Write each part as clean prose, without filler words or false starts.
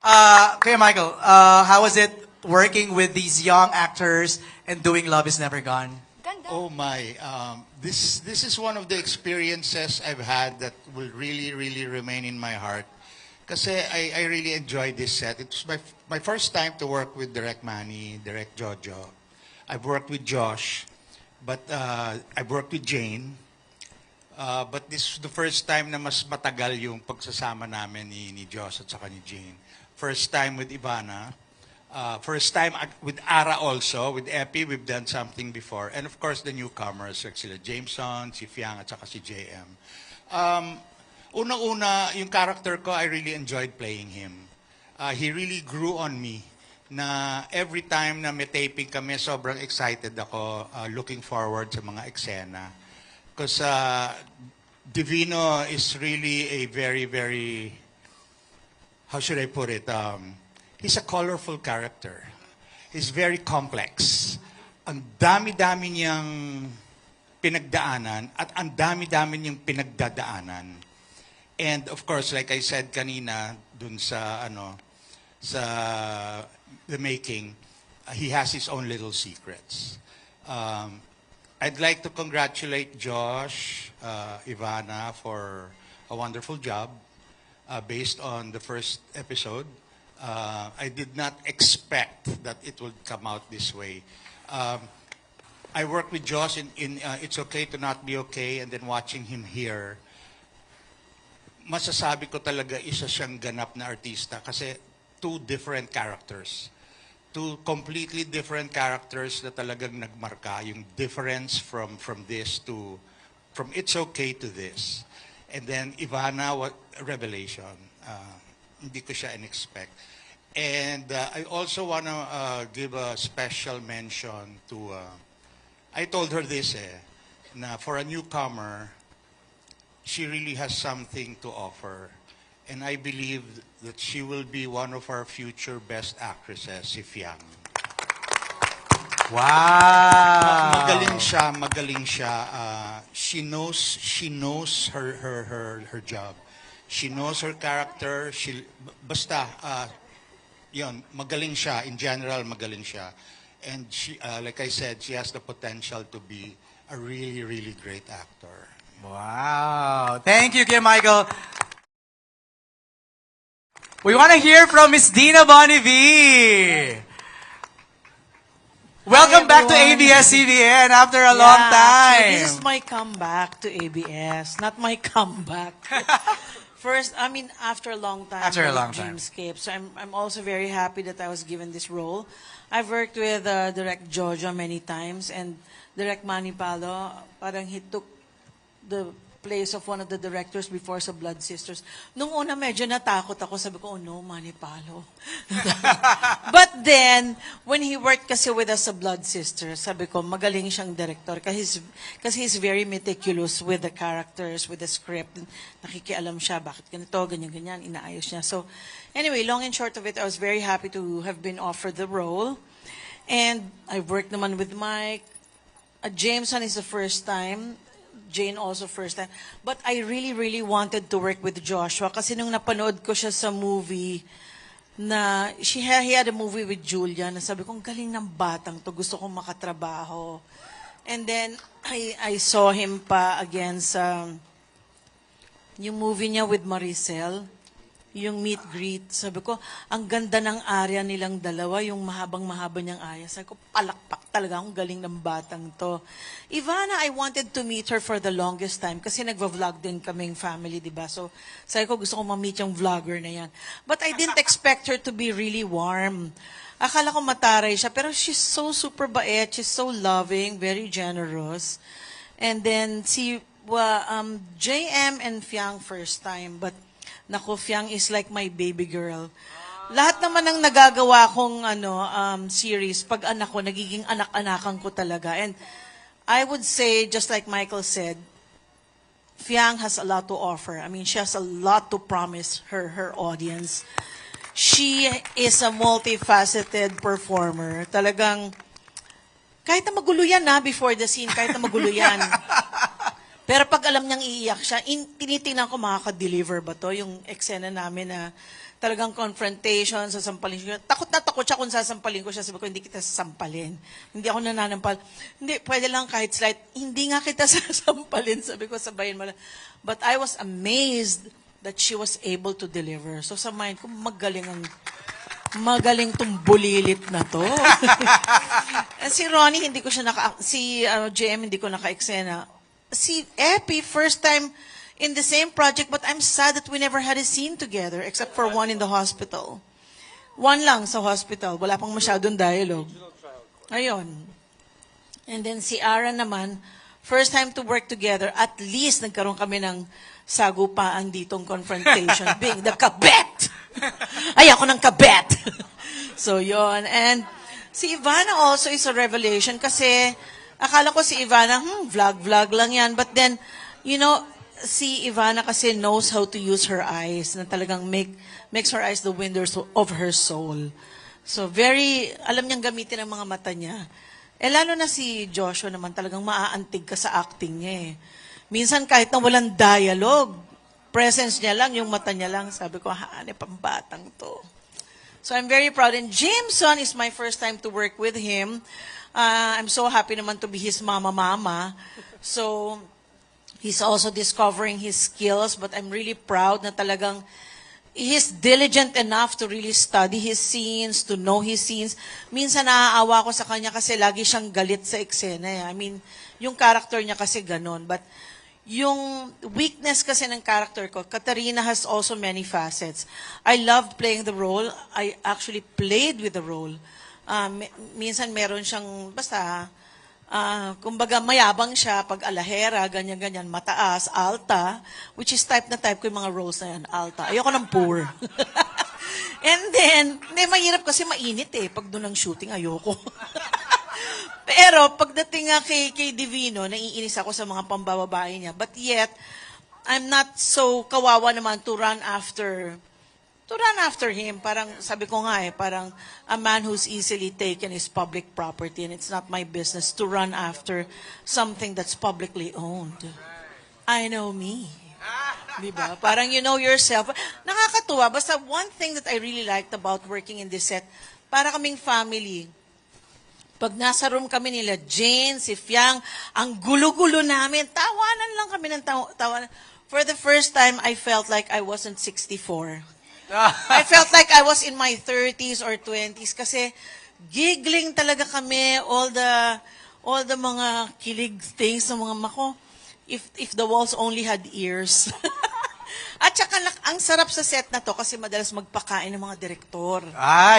Kuya Michael, how was it working with these young actors and doing Love Is Never Gone? Ganda. Oh my, this is one of the experiences I've had that will really remain in my heart. Kasi I really enjoyed this set. It was my first time to work with Direk Manny, Direk Jojo. I've worked with Josh, but I've worked with Jane. But this is the first time na mas matagal yung pagsasama namin ni Josh at saka ni Jane. First time with Ivana. First time with Ara also. With Epi, we've done something before. And of course, the newcomers, like sila Jameson, si Fiang, at saka si JM. Unang-una, yung character ko, I really enjoyed playing him. He really grew on me na every time na may taping kami, sobrang excited ako, looking forward sa mga eksena. Because Divino is really a very, how should I put it? He's a colorful character. He's very complex. Ang dami-dami niyang pinagdaanan at ang dami-dami niyang pinagdadaanan. And of course, like I said kanina dun sa the making, he has his own little secrets. I'd like to congratulate Josh, Ivana for a wonderful job based on the first episode. I did not expect that it would come out this way. I worked with Josh in It's Okay to Not Be Okay, and then watching him here, masasabi ko talaga isa siyang ganap na artista kasi two different characters. Two completely different characters na talagang nagmarka, yung difference from this to, from It's Okay to this. And then Ivana, what revelation. Hindi ko siya in-expect. And I also want to give a special mention to, I told her this na for a newcomer, she really has something to offer. And I believe that she will be one of our future best actresses, si Fiang. Wow! Magaling siya. She knows her job. She knows her character. Basta, yun, magaling siya. In general, magaling siya. And she, like I said, she has the potential to be a really great actor. Wow! Thank you, Kuya Michael. We want to hear from Miss Dina Bonnevie. Welcome back to ABS-CBN after a long time. Actually, this is my comeback to ABS, not my comeback. First, I mean, after a long time. After a with long time. Dreamscape. So I'm also very happy that I was given this role. I've worked with Direk Jojo many times, and Direk Manny Palo, parang he took the place of one of the directors before sa Blood Sisters. Nung una, medyo natakot ako. Sabi ko, oh no, Manny Palo. But then, when he worked kasi with us sa Blood Sisters, sabi ko, magaling siyang director kasi he's very meticulous with the characters, with the script. Nakikialam siya, bakit ganito, ganyan, inaayos niya. So, anyway, long and short of it, I was very happy to have been offered the role. And I worked naman with Mike. Jameson is the first time. Jane also first time. But I really wanted to work with Joshua kasi nung napanood ko siya sa movie na he had a movie with Julia na sabi kong galing ng batang to, gusto kong makatrabaho. And then I saw him pa again sa yung movie niya with Maricel, yung Meet Greet. Sabi ko, ang ganda ng area nilang dalawa, yung mahabang-mahaba niyang area. Sabi ko, palakpak talaga, ang galing ng batang to. Ivana, I wanted to meet her for the longest time kasi nagva-vlog din kaming family, di ba? So, sabi ko, gusto kong ma-meet yung vlogger na yan. But I didn't expect her to be really warm. Akala ko mataray siya, pero she's so super bait, she's so loving, very generous. And then, JM and Fiang first time, but naku, Fiang is like my baby girl. Lahat naman ng nagagawa kong series, pag anak ko, nagiging anak-anakan ko talaga. And I would say, just like Michael said, Fiang has a lot to offer. I mean, she has a lot to promise her audience. She is a multifaceted performer. Talagang, kahit na magulo yan before the scene, kahit na magulo yan. Pero pag alam niyang iiyak siya, tinitingnan ko makaka-deliver ba to? Yung eksena namin na talagang confrontation, sasampalin siya. Takot na takot siya kung sasampalin ko siya. Sabi ko, hindi kita sasampalin. Hindi ako nananampal. Hindi, pwede lang kahit slight. Hindi nga kita sasampalin. Sabi ko, sabayin mo lang. But I was amazed that she was able to deliver. So sa mind ko, magaling tong bulilit na to. Si Ronnie, hindi ko siya JM, hindi ko naka-eksena. Si Epi, first time in the same project, but I'm sad that we never had a scene together, except for one in the hospital. One lang sa hospital. Wala pang masyadong dialogue. Ayun. And then si Ara naman, first time to work together, at least nagkaroon kami ng sagupaan ditong confrontation, being the kabet! Ay, ako ng kabet! So, yon. And si Ivana also is a revelation kasi akala ko si Ivana, vlog lang yan. But then, you know, si Ivana kasi knows how to use her eyes na talagang makes her eyes the windows of her soul. So, alam niyang gamitin ang mga mata niya. Lalo na si Joshua naman talagang maaantig ka sa acting niya eh. Minsan kahit na walang dialogue, presence niya lang, yung mata niya lang, sabi ko, hanep ang batang to. So I'm very proud. And Jameson is my first time to work with him. I'm so happy naman to be his mama. So he's also discovering his skills, but I'm really proud na talagang he's diligent enough to really study his scenes, to know his scenes. Minsan naaawa ko sa kanya kasi lagi siyang galit sa eksena. I mean, yung character niya kasi ganon. But yung weakness kasi ng character ko, Katarina has also many facets. I loved playing the role. I actually played with the role. Minsan meron siyang, kumbaga mayabang siya pag alahera, ganyan-ganyan, mataas, alta, which is type ko yung mga roles na yan, alta. Ayoko ng poor. And then, mahirap kasi mainit pag doon ang shooting, ayoko. Pero pagdating nga kay Divino, naiinis ako sa mga pambababae niya. But yet, I'm not so kawawa naman to run after him. Parang sabi ko nga parang a man who's easily taken is public property and it's not my business to run after something that's publicly owned. I know me. Diba? Parang you know yourself. Nakakatuwa. Basta one thing that I really liked about working in this set, para kaming family. Pag nasa room kami nila, Jane, si Fiang, ang gulo-gulo namin. Tawanan lang kami ng tawanan. For the first time, I felt like I wasn't 64. I felt like I was in my 30s or 20s kasi giggling talaga kami, all the mga kilig things ng mga mako. If the walls only had ears. At saka ang sarap sa set na to kasi madalas magpakain ng mga direktor.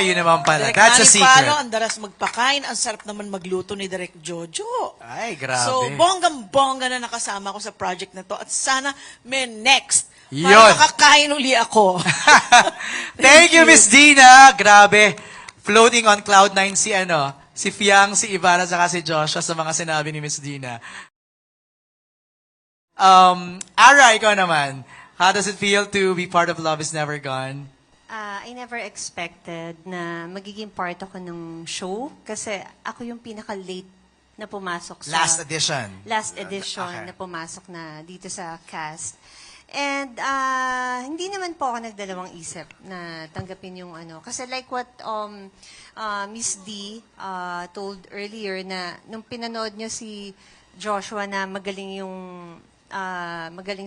Yun naman pala. Direk That's a Manny secret. Palo, ang dalas magpakain. Ang sarap naman magluto ni Direk Jojo. Ay, grabe. So, bonggang-bongga na nakasama ko sa project na to. At sana may next. Yun. Para makakain uli ako. Thank you, Miss Dina. Grabe. Floating on cloud nine si Fiang, si Ivana, saka si Joshua sa mga sinabi ni Miss Dina. Ara, ikaw naman. How does it feel to be part of Love is Never Gone? I never expected na magiging part ako ng show kasi ako yung pinaka-late na pumasok sa... Last edition. Last edition Okay. na pumasok na dito sa cast. And hindi naman po ako nagdalawang isip na tanggapin yung ano. Kasi like what Miss D told earlier na nung pinanood niyo si Joshua na magaling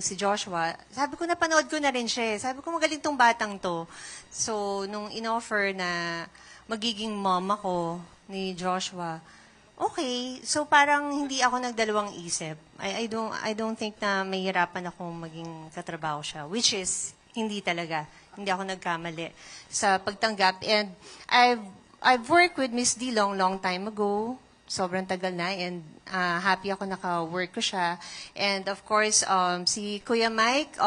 si Joshua, sabi ko napanood ko na rin siya. Sabi ko magaling tong batang to. So nung in-offer na magiging mom ako ni Joshua, okay. So parang hindi ako nagdalawang isip. I don't think na mahirapan akong maging katrabaho siya, which is hindi talaga. Hindi ako nagkamali sa pagtanggap. And I've worked with Miss D long time ago. Sobrang tagal na and happy ako naka-work ko siya. And of course, si Kuya Mike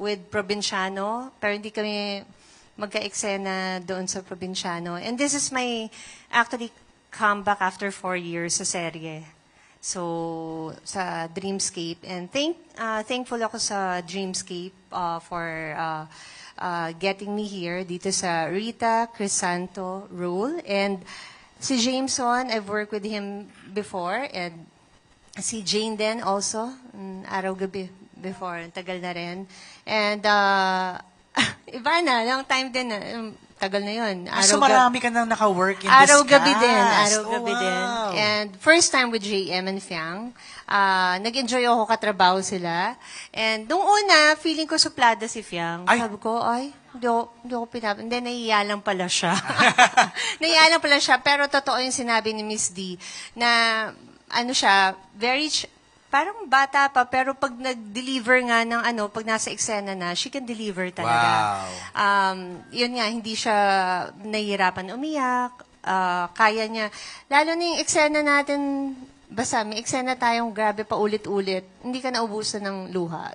with Provinciano, pero hindi kami magka-eksena doon sa Provinciano. And this is my actually comeback after 4 years sa serye. So, sa Dreamscape. And thankful ako sa Dreamscape for getting me here dito sa Rita Crisanto role. And si Jameson, I've worked with him before. And si Jane din also, araw-gabi before, tagal na rin. And Ivana, long time din na. Tagal na yun. So marami ka nang naka-work in this Araw-gabi cast. din. Araw-gabi Oh, din. wow. And first time with JM and Fiang. Nag-enjoy ako katrabaho sila. And nung una, feeling ko suplada si Fiang. Ay. Sabi ko, hindi ako pinap... Hindi, nahiya lang pala siya. Nahiya lang pala siya. Pero totoo yung sinabi ni Miss D na ano siya, parang bata pa, pero pag nag-deliver nga ng pag nasa eksena na, she can deliver talaga. Wow. Yun nga, hindi siya nahihirapan umiyak. Kaya niya. Lalo na yung eksena natin, basta may eksena tayong grabe pa ulit-ulit, hindi ka naubusan ng luha.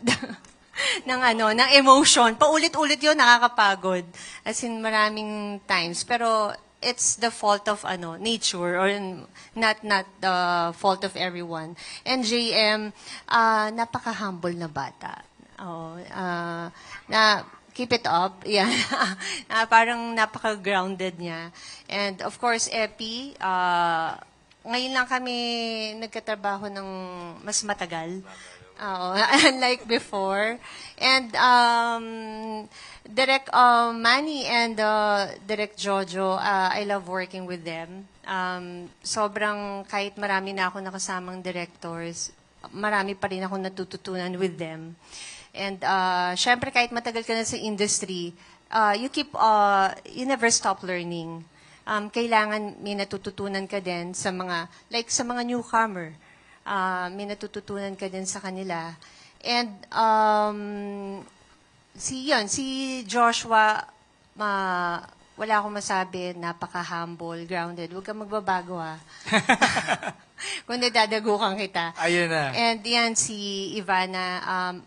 ng emotion. Paulit-ulit yun, nakakapagod. As in, maraming times. Pero, it's the fault of nature or not the fault of everyone. And JM, napaka-humble na bata. Keep it up. Yeah. Parang napaka-grounded niya. And of course, Epi, ngayon lang kami nagkatrabaho ng mas matagal. Unlike before. And Direk Manny and Direk Jojo, I love working with them. Sobrang, kahit marami na ako nakasamang directors, marami pa rin ako natututunan with them. And syempre, kahit matagal ka na sa industry, you never stop learning. Kailangan may natututunan ka din sa mga newcomer. May natututunan ka din sa kanila. And si Joshua, wala akong masabi, napaka-humble, grounded. Huwag kang magbabago, ha. Kung nadadagukan kita. Ayun na. And yan, si Ivana.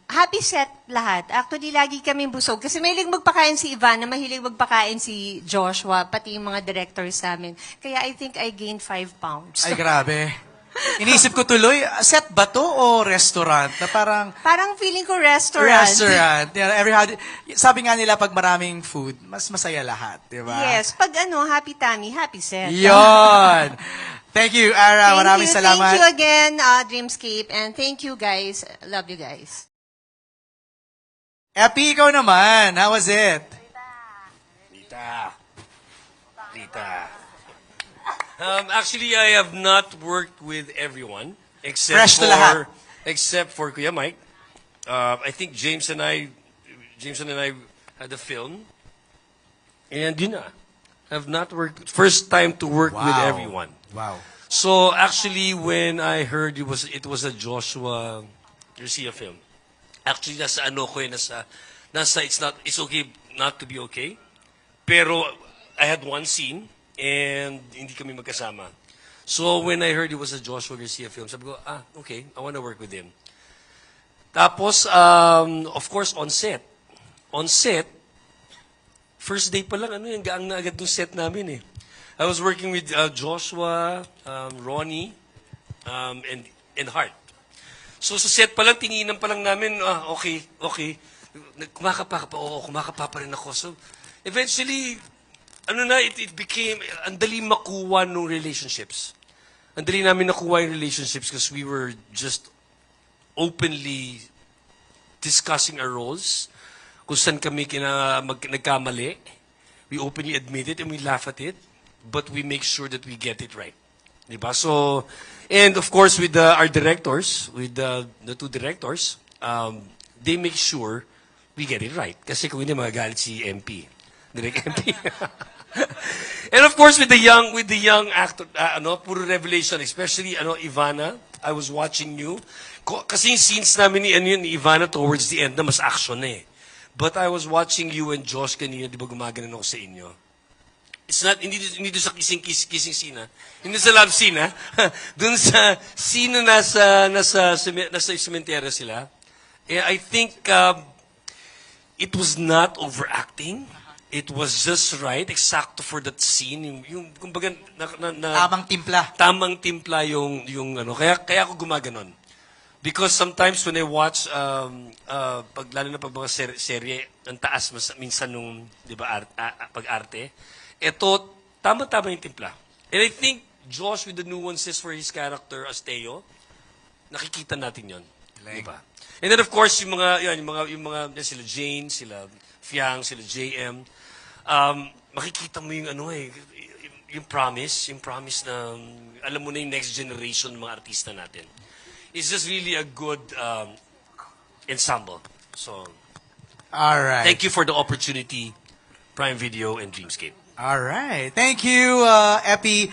Happy set lahat. Actually, lagi kami busog. Kasi mahilig magpakain si Ivana, mahilig magpakain si Joshua, pati yung mga directors namin. Kaya I think I gained 5 pounds. Ay, grabe. Inisip ko tuloy, set ba to o restaurant? Na parang Parang feeling ko restaurant. restaurant. Sabi nga nila, pag maraming food, mas masaya lahat, di ba? Yes. Pag happy tummy, happy set. Yon. Thank you, Ara. Maraming salamat. Thank you again, Dreamscape. And thank you, guys. Love you guys. Epi, ikaw naman. How was it? Rita. Actually, I have not worked with everyone Fresh to lahat. except for Kuya Mike. I think James and I had a film, and yun na. I've not worked. First time to work with everyone. Wow. So actually, when I heard it was a Joshua Garcia film. Actually, nasa it's okay not to be okay. Pero I had one scene and hindi kami magkasama. So when I heard it was a Joshua Garcia film, sabi ko, okay, I want to work with him. Tapos, of course, on set, first day pa lang, yung gaang na agad yung set namin eh. I was working with Joshua, Ronnie, and Hart. So sa set pa lang, tinginan pa lang namin, okay. Kumakapa pa rin ako. So eventually, it became, ang dali makuha nung relationships. Ang dali namin nakuha yung relationships because we were just openly discussing our roles. Kung saan kami nagkamali. We openly admit it and we laugh at it. But we make sure that we get it right. Diba? So, and of course, with our directors, with the 2 directors, they make sure we get it right. Kasi kung hindi, magagalit si MP. Direct MP. And of course, with the young actor, puro revelation, especially, Ivana, I was watching you. Kasi yung scenes namin ni Ivana towards the end na mas action na eh. But I was watching you and Josh kanina, di ba gumaganon ako sa inyo? It's not, hindi doon sa kissing scene, ha? Hindi sa love scene, ha? Doon sa scene na nasa cemetery sila. I think it was not overacting. It was just right, exacto for that scene. Yung kumbaga, Tamang timpla. Tamang timpla yung kaya ako gumaganon. Because sometimes when I watch, lalo na pag mga serye, ang taas minsan nung, di ba, pag-arte, ito, tama-tama yung timpla. And I think Josh, with the nuances for his character as Teo, nakikita natin yon, di ba? And then of course, yung mga sila Jane, sila Fiang, sila JM, makikita mo yung ano yung promise na alam mo na yung next generation ng mga artista natin. It's just really a good ensemble. So, All right. thank you for the opportunity, Prime Video and Dreamscape. All right. Thank you, Epi.